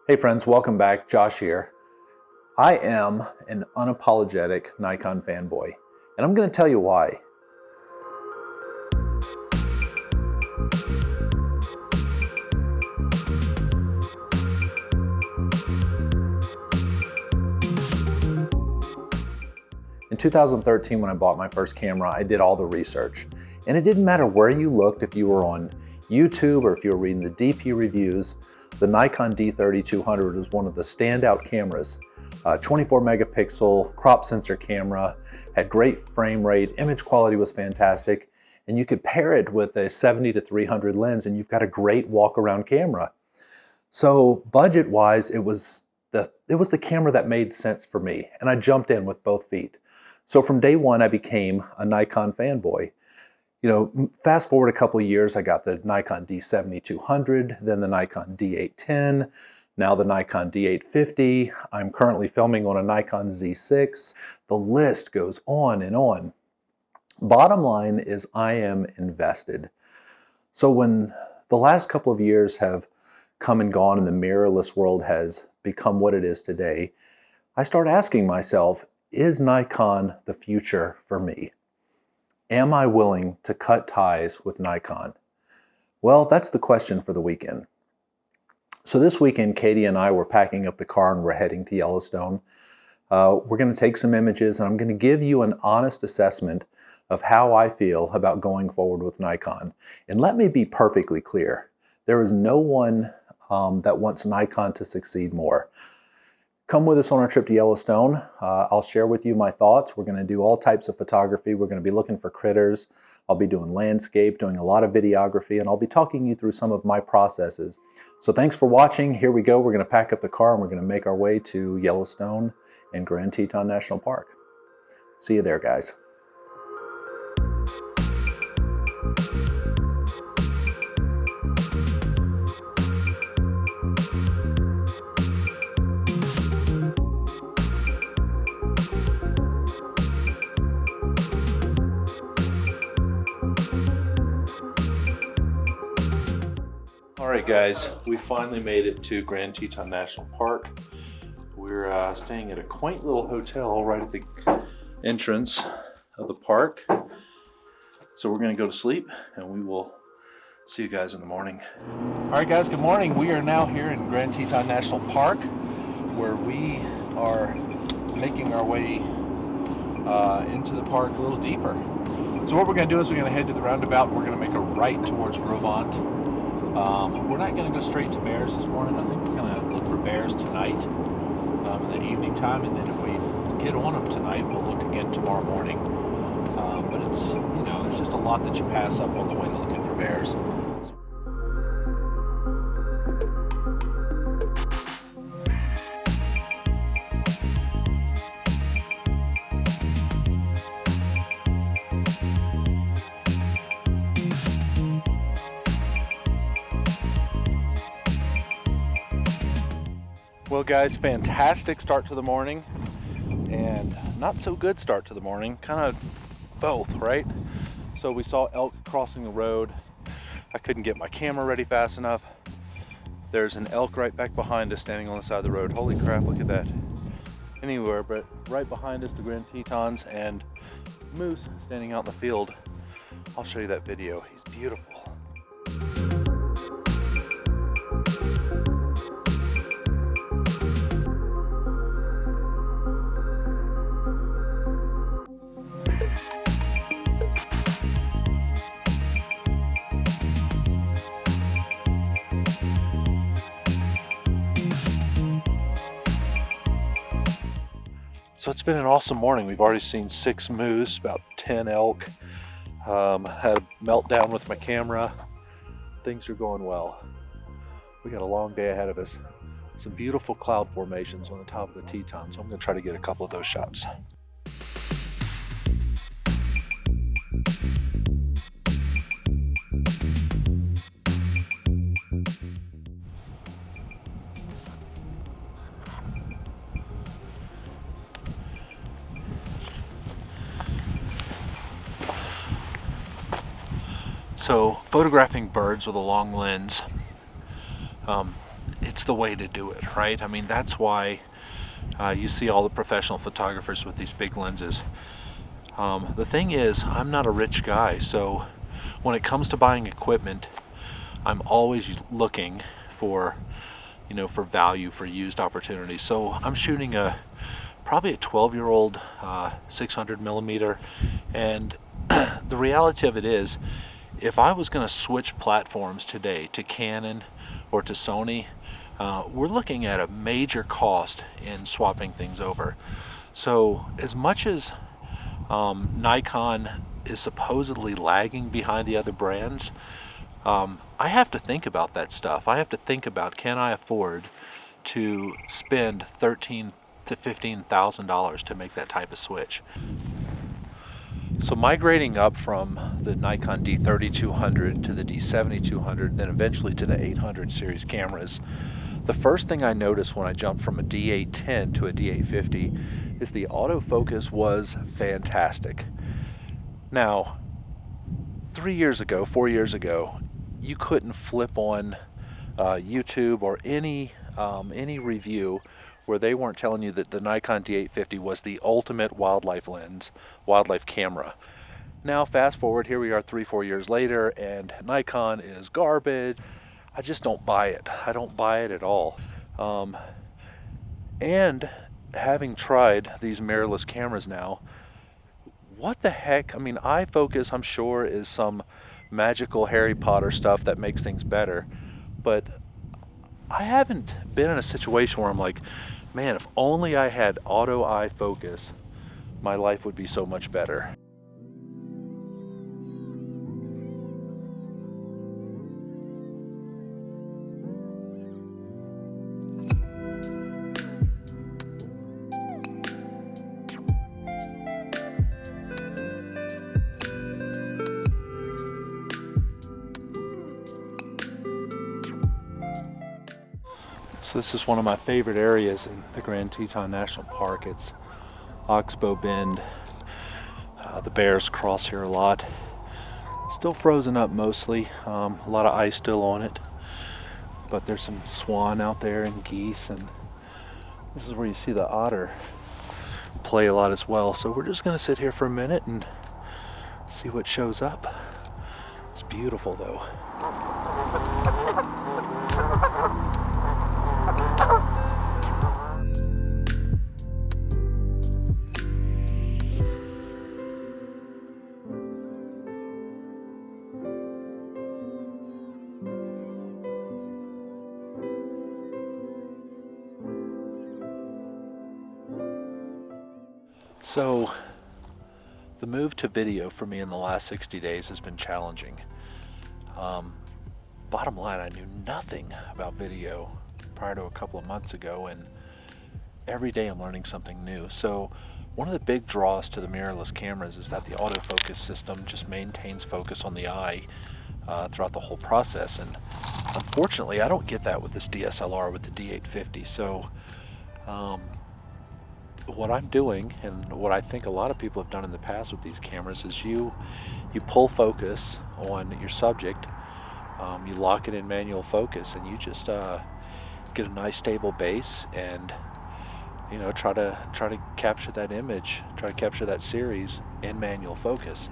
Hey friends, welcome back. Josh here. I am an unapologetic Nikon fanboy, and I'm going to tell you why. In 2013, when I bought my first camera, I did all the research, and it didn't matter where you looked, if you were on YouTube or if you were reading the DP reviews, the Nikon D3200 was one of the standout cameras. 24 megapixel crop sensor camera, had great frame rate, image quality was fantastic, and you could pair it with a 70-300 lens and you've got a great walk around camera. So budget wise, it was the camera that made sense for me, and I jumped in with both feet. So from day one, I became a Nikon fanboy. You know, fast forward a couple of years, I got the Nikon D7200, then the Nikon D810, now the Nikon D850. I'm currently filming on a Nikon Z6. The list goes on and on. Bottom line is I am invested. So when the last couple of years have come and gone and the mirrorless world has become what it is today, I start asking myself, is Nikon the future for me? Am I willing to cut ties with Nikon? Well, that's the question for the weekend. So this weekend, Katie and I were packing up the car and we're heading to Yellowstone. We're going to take some images and I'm going to give you an honest assessment of how I feel about going forward with Nikon. And let me be perfectly clear. There is no one that wants Nikon to succeed more. Come with us on our trip to Yellowstone. I'll share with you my thoughts. We're going to do all types of photography. We're going to be looking for critters. I'll be doing landscape, doing a lot of videography, and I'll be talking you through some of my processes. So thanks for watching. Here we go. We're going to pack up the car and we're going to make our way to Yellowstone and Grand Teton National Park. See you there, guys. Alright guys, we finally made it to Grand Teton National Park. We're staying at a quaint little hotel right at the entrance of the park. So we're going to go to sleep and we will see you guys in the morning. Alright guys, good morning. We are now here in Grand Teton National Park where we are making our way into the park a little deeper. So what we're going to do is we're going to head to the roundabout and we're going to make a right towards Grovant. We're not going to go straight to bears this morning. I think we're going to look for bears tonight in the evening time, and then if we get on them tonight, we'll look again tomorrow morning. But it's, you know, there's just a lot that you pass up on the way to looking for bears. Well guys, fantastic start to the morning and not so good start to the morning, kind of both, right? So we saw elk crossing the road. I couldn't get my camera ready fast enough. There's an elk right back behind us standing on the side of the road. Holy crap, look at that. Anywhere, but right behind us, the Grand Tetons and moose standing out in the field. I'll show you that video. He's beautiful. So it's been an awesome morning. We've already seen 6 moose, about 10 elk. Had a meltdown with my camera. Things are going well. We got a long day ahead of us. Some beautiful cloud formations on the top of the Teton, so I'm going to try to get a couple of those shots. So photographing birds with a long lens, it it's the way to do it, right? I mean, that's why you see all the professional photographers with these big lenses. The thing is, I'm not a rich guy, so when it comes to buying equipment, I'm always looking for, for value, for used opportunities. So I'm shooting probably a 12-year-old 600 millimeter, and the reality of it is, if I was going to switch platforms today to Canon or to Sony, we're looking at a major cost in swapping things over. So as much as Nikon is supposedly lagging behind the other brands, I have to think about that stuff. I have to think about, can I afford to spend $13,000 to $15,000 to make that type of switch? So migrating up from the Nikon D3200 to the D7200, then eventually to the 800 series cameras, the first thing I noticed when I jumped from a D810 to a D850 is the autofocus was fantastic. Now, 4 years ago, you couldn't flip on YouTube or any review where they weren't telling you that the Nikon D850 was the ultimate wildlife lens, wildlife camera. Now fast forward, here we are 3-4 years later, and Nikon is garbage. I just don't buy it. I don't buy it at all. And having tried these mirrorless cameras now, what the heck? I mean, iFocus, I'm sure, is some magical Harry Potter stuff that makes things better, but I haven't been in a situation where I'm like, man, if only I had auto eye focus, my life would be so much better. So this is one of my favorite areas in the Grand Teton National Park. It's Oxbow Bend. The bears cross here a lot. Still frozen up mostly. A lot of ice still on it. But there's some swan out there and geese, and this is where you see the otter play a lot as well. So we're just gonna sit here for a minute and see what shows up. It's beautiful though. So the move to video for me in the last 60 days has been challenging. Bottom line, I knew nothing about video prior to a couple of months ago, and every day I'm learning something new. So one of the big draws to the mirrorless cameras is that the autofocus system just maintains focus on the eye throughout the whole process, and unfortunately I don't get that with this DSLR, with the D850. So what I'm doing, and what I think a lot of people have done in the past with these cameras, is you pull focus on your subject, you lock it in manual focus, and you just get a nice stable base, and try to capture that image, try to capture that series in manual focus.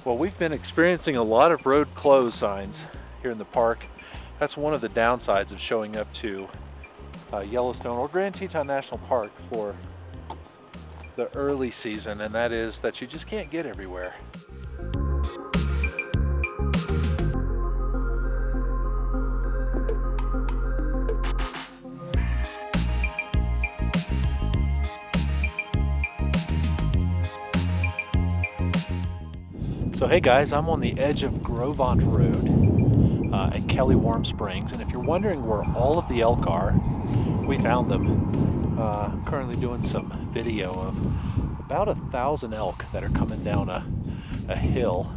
Well, we've been experiencing a lot of road closed signs here in the park. That's one of the downsides of showing up to Yellowstone or Grand Teton National Park for the early season, and that is that you just can't get everywhere. So hey guys, I'm on the edge of Grovant Road at Kelly Warm Springs, and if you're wondering where all of the elk are, we found them. I'm currently doing some video of about 1,000 elk that are coming down a hill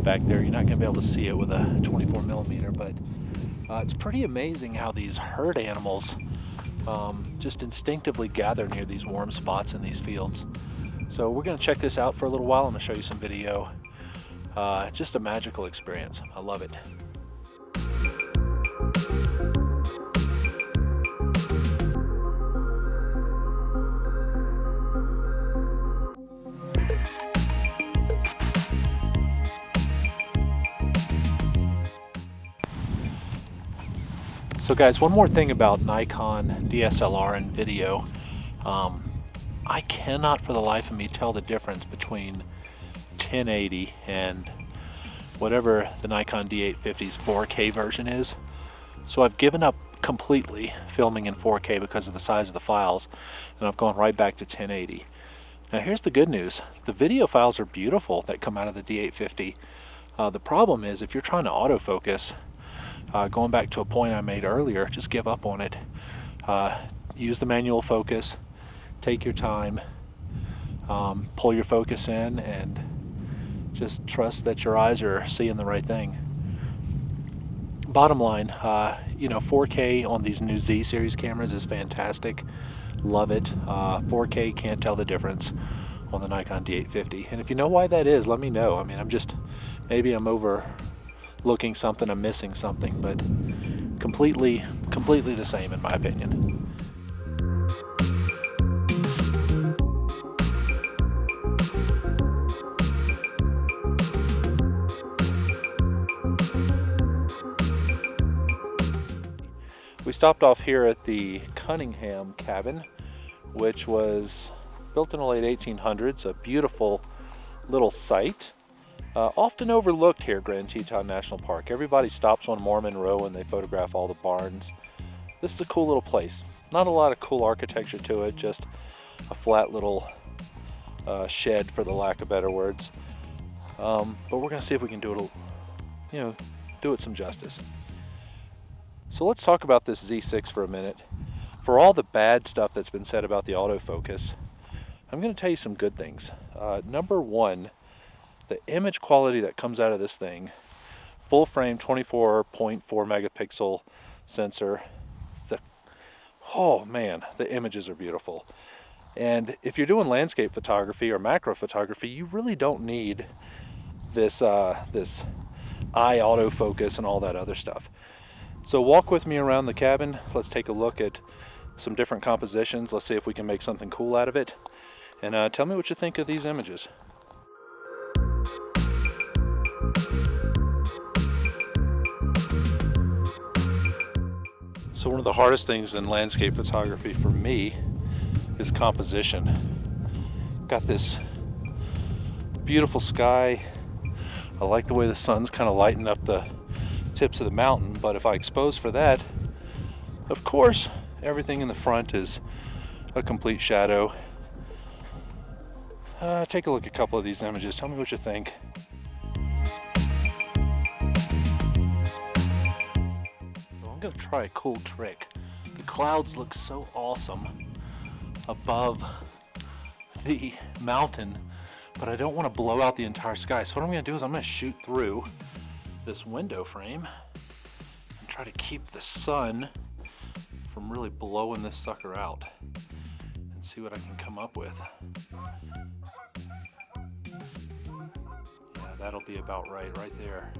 back there. You're not going to be able to see it with a 24mm, but it's pretty amazing how these herd animals just instinctively gather near these warm spots in these fields. So we're going to check this out for a little while. I'm going to show you some video. Just a magical experience. I love it. So guys, one more thing about Nikon DSLR and video. I cannot for the life of me tell the difference between 1080 and whatever the Nikon D850's 4K version is. So I've given up completely filming in 4K because of the size of the files, and I've gone right back to 1080. Now here's the good news. The video files are beautiful that come out of the D850. The problem is if you're trying to autofocus, going back to a point I made earlier, just give up on it. Use the manual focus, take your time, pull your focus in, and just trust that your eyes are seeing the right thing. Bottom line, 4K on these new Z series cameras is fantastic. Love it. 4K can't tell the difference on the Nikon D850. And if you know why that is, let me know. I mean, maybe I'm overlooking something, I'm missing something, but completely the same in my opinion. We stopped off here at the Cunningham cabin, which was built in the late 1800s, a beautiful little site. Often overlooked here at Grand Teton National Park. Everybody stops on Mormon Row and they photograph all the barns. This is a cool little place. Not a lot of cool architecture to it, just a flat little shed, for the lack of better words. But we're gonna see if we can do it some justice. So let's talk about this Z6 for a minute. For all the bad stuff that's been said about the autofocus, I'm going to tell you some good things. Number one, the image quality that comes out of this thing, full frame 24.4 megapixel sensor. The images are beautiful. And if you're doing landscape photography or macro photography, you really don't need this eye autofocus and all that other stuff. So walk with me around the cabin. Let's take a look at some different compositions. Let's see if we can make something cool out of it. And tell me what you think of these images. So one of the hardest things in landscape photography for me is composition. Got this beautiful sky. I like the way the sun's kind of lighting up the tips of the mountain, but if I expose for that, of course everything in the front is a complete shadow. Take a look at a couple of these images. Tell me what you think. So I'm gonna try a cool trick. The clouds look so awesome above the mountain, but I don't want to blow out the entire sky. So what I'm gonna do is I'm gonna shoot through this window frame and try to keep the sun from really blowing this sucker out, and see what I can come up with. Yeah, that'll be about right there.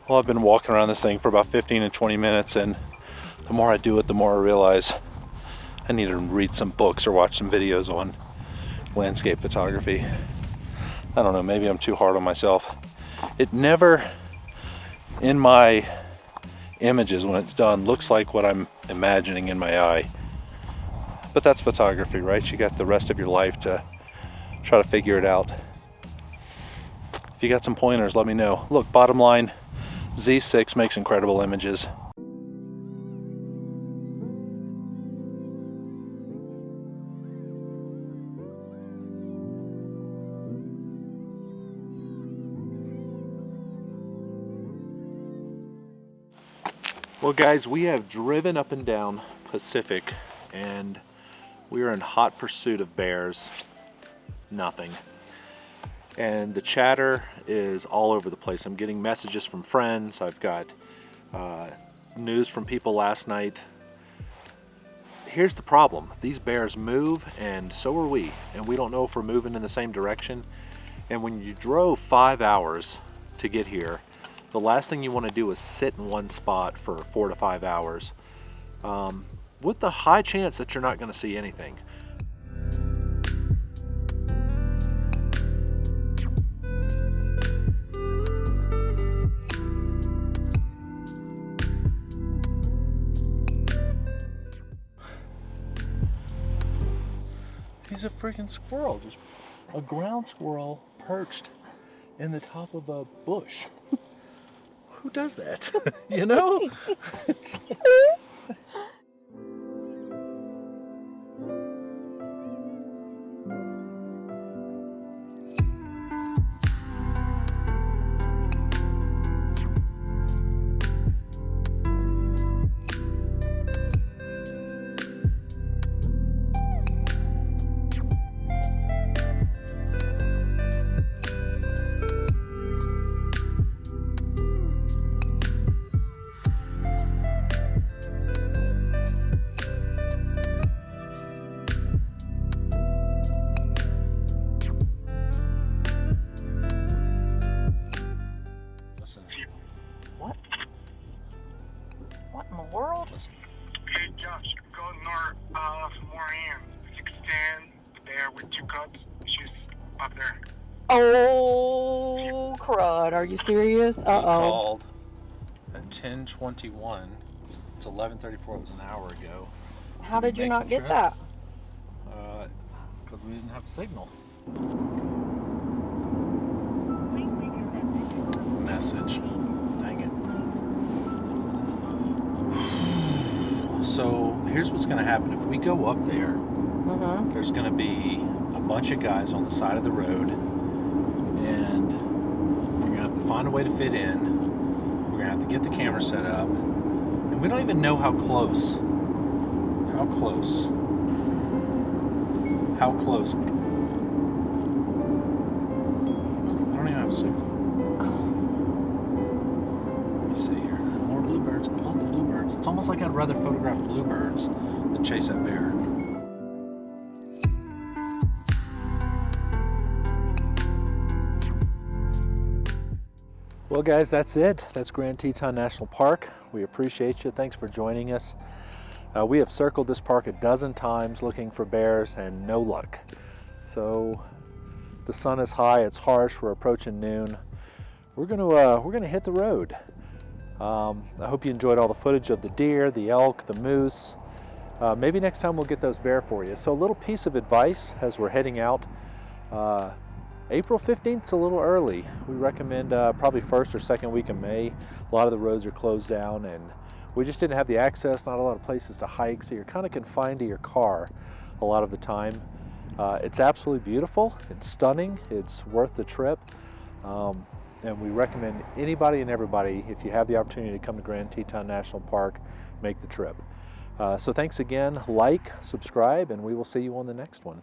Well, I've been walking around this thing for about 15 and 20 minutes, and the more I do it, the more I realize I need to read some books or watch some videos on landscape photography. I don't know, maybe I'm too hard on myself. It never, in my images when it's done, looks like what I'm imagining in my eye. But that's photography, right? You got the rest of your life to try to figure it out. If you got some pointers, let me know. Look, bottom line, Z6 makes incredible images. Well guys, we have driven up and down Pacific and we are in hot pursuit of bears. Nothing. And the chatter is all over the place. I'm getting messages from friends. I've got news from people last night. Here's the problem. These bears move and so are we. And we don't know if we're moving in the same direction. And when you drove 5 hours to get here, the last thing you want to do is sit in one spot for 4 to 5 hours with the high chance that you're not going to see anything. He's a freaking squirrel, just a ground squirrel perched in the top of a bush. Who does that? You know? What in the world? Hey Josh, go north from where I am. 610, there with 2 cubs. She's up there. Oh, crud. Are you serious? He Uh-oh. called at 10:21. It's 11:34. It was an hour ago. How did you make not the get trip? that? Because we didn't have a signal. Message. Dang it. So here's what's going to happen. If we go up there, there's going to be a bunch of guys on the side of the road, and we're going to have to find a way to fit in. We're going to have to get the camera set up, and we don't even know how close. How close? How close? I don't even have a signal. Let me see here. More bluebirds. I love the bluebirds. It's almost like I'd rather photograph bluebirds than chase that bear. Well guys, that's it. That's Grand Teton National Park. We appreciate you. Thanks for joining us. We have circled this park a dozen times looking for bears and no luck. So the sun is high, it's harsh, we're approaching noon. We're gonna hit the road. I hope you enjoyed all the footage of the deer, the elk, the moose. Maybe next time we'll get those bear for you. So a little piece of advice as we're heading out. April 15th is a little early. We recommend probably first or second week of May. A lot of the roads are closed down and we just didn't have the access, not a lot of places to hike, so you're kind of confined to your car a lot of the time. It's absolutely beautiful, it's stunning, it's worth the trip, and we recommend anybody and everybody, if you have the opportunity to come to Grand Teton National Park, make the trip. So thanks again, like, subscribe, and we will see you on the next one.